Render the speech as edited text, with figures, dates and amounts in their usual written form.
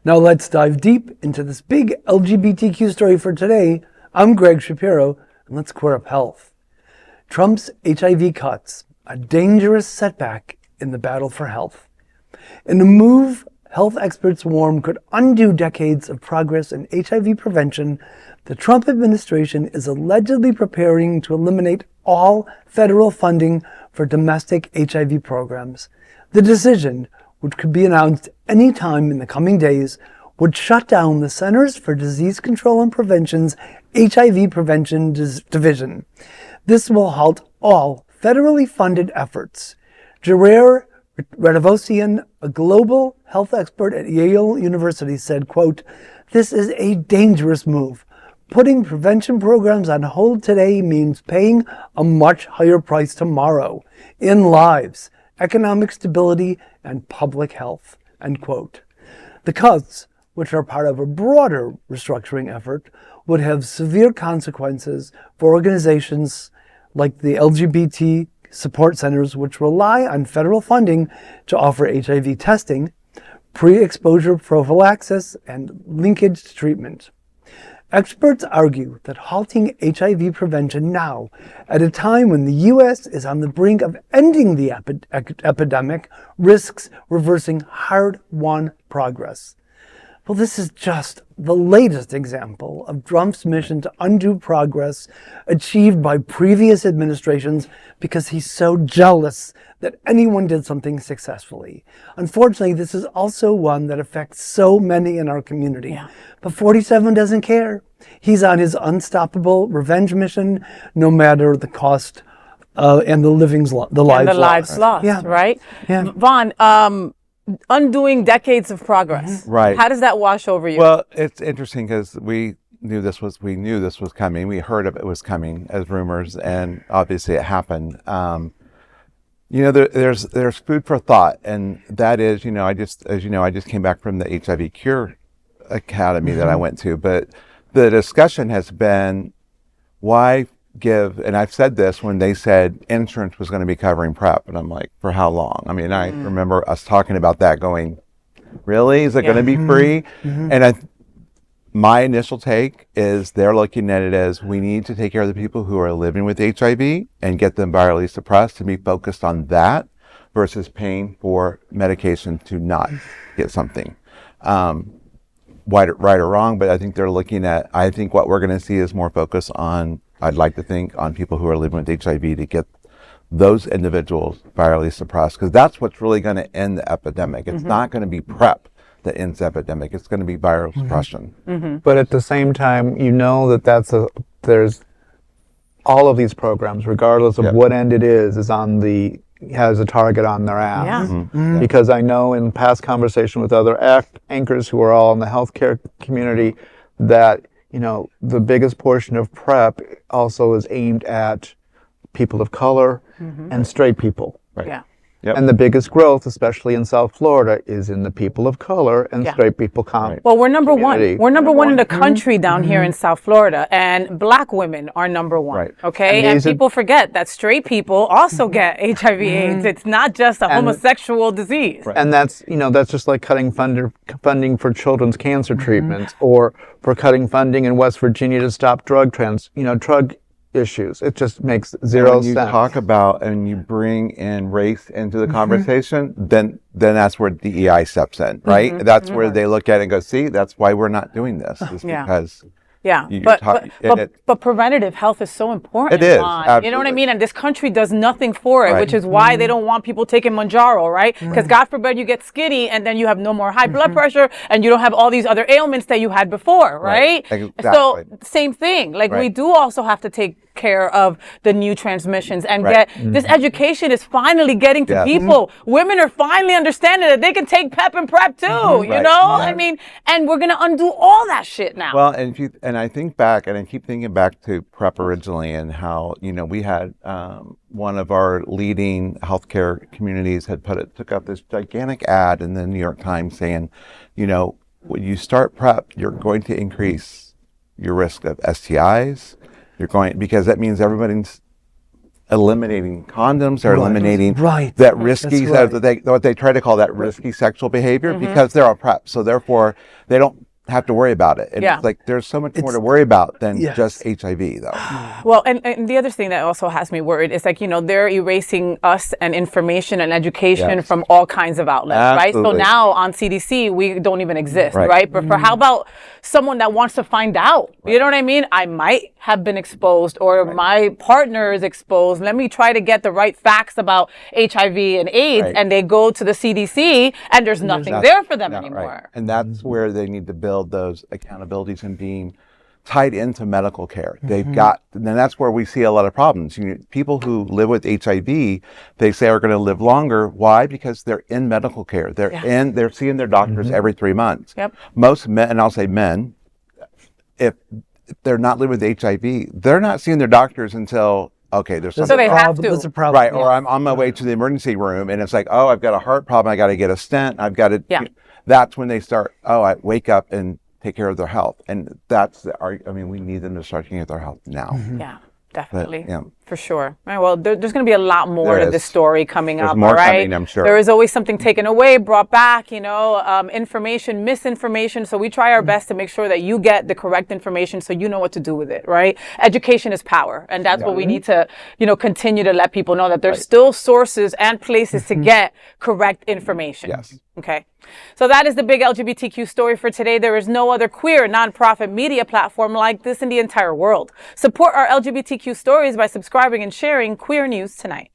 Now let's dive deep into this big LGBTQ story for today. I'm Greg Shapiro, and let's queer up health. Trump's HIV cuts, a dangerous setback in the battle for health. In a move health experts warn could undo decades of progress in HIV prevention, the Trump administration is allegedly preparing to eliminate all federal funding for domestic HIV programs. The decision, which could be announced any time in the coming days, would shut down the Centers for Disease Control and Prevention's HIV Prevention Division. This will halt all federally funded efforts. Jarir Radavosian, a global health expert at Yale University, said, quote, "This is a dangerous move. Putting prevention programs on hold today means paying a much higher price tomorrow in lives, economic stability, and public health," end quote. The cuts, which are part of a broader restructuring effort, would have severe consequences for organizations like the LGBT support centers, which rely on federal funding to offer HIV testing, pre-exposure prophylaxis, and linkage to treatment. Experts argue that halting HIV prevention now, at a time when the U.S. is on the brink of ending the epidemic, risks reversing hard-won progress. Well, this is just the latest example of Trump's mission to undo progress achieved by previous administrations because he's so jealous that anyone did something successfully. Unfortunately, this is also one that affects so many in our community. Yeah. But 47 doesn't care. He's on his unstoppable revenge mission, no matter the cost and the lives lost. Yeah. Right? Yeah. Vaughn, undoing decades of progress. Right. How does that wash over you? Well, it's interesting because we knew this was coming. We heard it was coming as rumors, and obviously it happened. There's food for thought, and that is, I just came back from the HIV Cure Academy that I went to, but the discussion has been why give, and I've said this when they said insurance was going to be covering PrEP, and I'm like, for how long? I mean, I remember us talking about that going, really? Is it going to be free? And my initial take is they're looking at it as we need to take care of the people who are living with HIV and get them virally suppressed, to be focused on that versus paying for medication to not get something. Right or wrong, but I think they're looking at, I think what we're going to see is more focus on, I'd like to think, on people who are living with HIV to get those individuals virally suppressed, because that's what's really going to end the epidemic. It's not going to be PrEP that ends the epidemic. It's going to be viral suppression. But at the same time, that there's all of these programs, regardless of what end it is has a target on their ass. Yeah. Because I know in past conversation with other anchors who are all in the healthcare community that the biggest portion of PrEP also is aimed at people of color and straight people. Right. Yeah. Yep. And the biggest growth, especially in South Florida, is in the people of color and straight people. Well, we're number one. We're number one in the country down here in South Florida, and Black women are number one. Right. Okay, and people forget that straight people also get HIV/AIDS. It's not just a homosexual disease. Right. And that's just like cutting funding for children's cancer treatments, or for cutting funding in West Virginia to stop drug issues. It just makes zero sense. When you talk about and you bring in race into the conversation, then that's where DEI steps in, right? That's where they look at it and go, see, that's why we're not doing this. Is because but preventative health is so important. It is. You know what I mean? And this country does nothing for it, which is why they don't want people taking Manjaro, right? Because God forbid you get skinny and then you have no more high blood pressure and you don't have all these other ailments that you had before, right? Exactly. So same thing. Like we do also have to take care of the new transmissions and get this education is finally getting to people. Women are finally understanding that they can take PEP and PrEP too, you know? I mean, and we're going to undo all that shit now. Well, and I think back, and I keep thinking back to PrEP originally and how, we had one of our leading healthcare communities took up this gigantic ad in the New York Times saying, when you start PrEP, you're going to increase your risk of STIs. Because that means everybody's eliminating condoms. They're eliminating Right. that risky, That's right. what they try to call that risky sexual behavior because they're on PrEP. So therefore, they don't have to worry about it. And Yeah. it's like there's so much more to worry about than Yes. just HIV, though. Well, and the other thing that also has me worried is like, they're erasing us and information and education Yes. from all kinds of outlets, right? So Absolutely. now on CDC, we don't even exist, Right. right? But for how about someone that wants to find out? You know what I mean? I might have been exposed or my partner is exposed. Let me try to get the right facts about HIV and AIDS. Right. And they go to the CDC and there's nothing there for them Yeah, anymore. right. And that's where they need to build those accountabilities and being tied into medical care. They've got, and then that's where we see a lot of problems. People who live with HIV, they say are going to live longer. Why? Because they're in medical care. They're seeing their doctors every 3 months. Yep. Most men, and I'll say men, if they're not living with HIV, they're not seeing their doctors until, okay, there's something. So they have to. That's a problem. Right, or I'm on my way to the emergency room, and it's like, oh, I've got a heart problem. I got to get a stent. I've got to. Yeah. That's when they start. Oh, I wake up and take care of their health, and we need them to start taking care of their health now. Yeah, definitely. yeah. For sure. All right, well, there's going to be a lot more There to is. this story coming There's up. more all right? coming, I'm sure. There is always something taken away, brought back, information, misinformation. So we try our best to make sure that you get the correct information so you know what to do with it, right? Education is power. And that's what we need to, continue to let people know that there's still sources and places to get correct information. Yes. Okay. So that is the big LGBTQ story for today. There is no other queer nonprofit media platform like this in the entire world. Support our LGBTQ stories by subscribing and sharing Queer News Tonight.